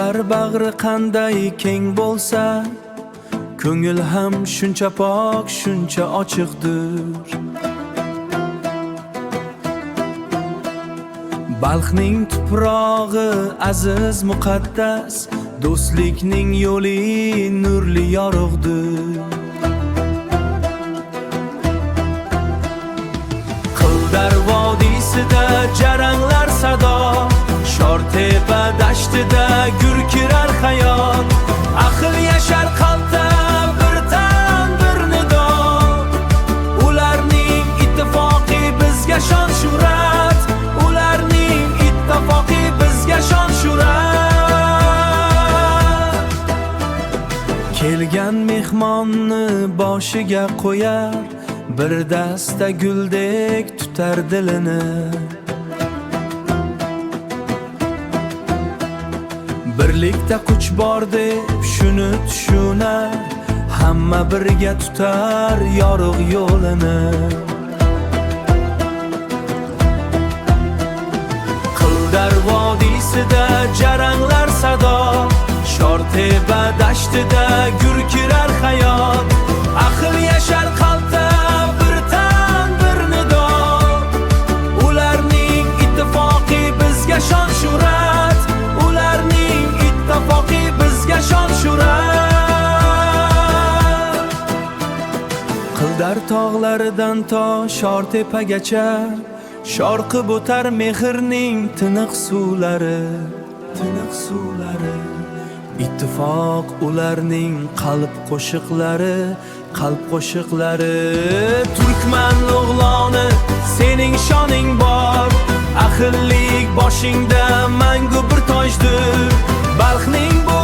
Qullar bag'ri qanday keng bo'lsa, ko'ngil ham shuncha pok, shuncha ochiqdir. Balxning tuprog'i aziz muqaddas, do'stlikning yo'li nurli yorug'dir. Qildar vodiysida jaranglar sado, Shortepa dashtida gur kirar hayot. Aql yashar qalbda bir tan bir nido, ularning ittifoqi bizga shon shuhrat, ularning ittifoqi bizga shon shuhrat. Kelgan mehmonni boshiga qo'yar, bir dasta guldek tutar dilini. Birlikda kuch bor deb shuni tushunar, hamma birga tutar yorug' yo'lini. Qildar vodiysida jaranglar sado, Shortepa dashtida gur kirar hayot. Aql yashar qalbda bir tan bir nido, ularning ittifoqi bizga shon shuhrat, ularning ittifoqi bizga shon shuhrat. Qildar tog'laridan to Shortepagacha sharqib o'tar mehrning tiniq suvlari, tiniq suvlari. Ittifoq ularning qalb qo'shiqlari, qalb qo'shiqlari. Turkman o'g'loni sening shoning bor, aqllik boshingda mangu bir tojdir. Balxning bu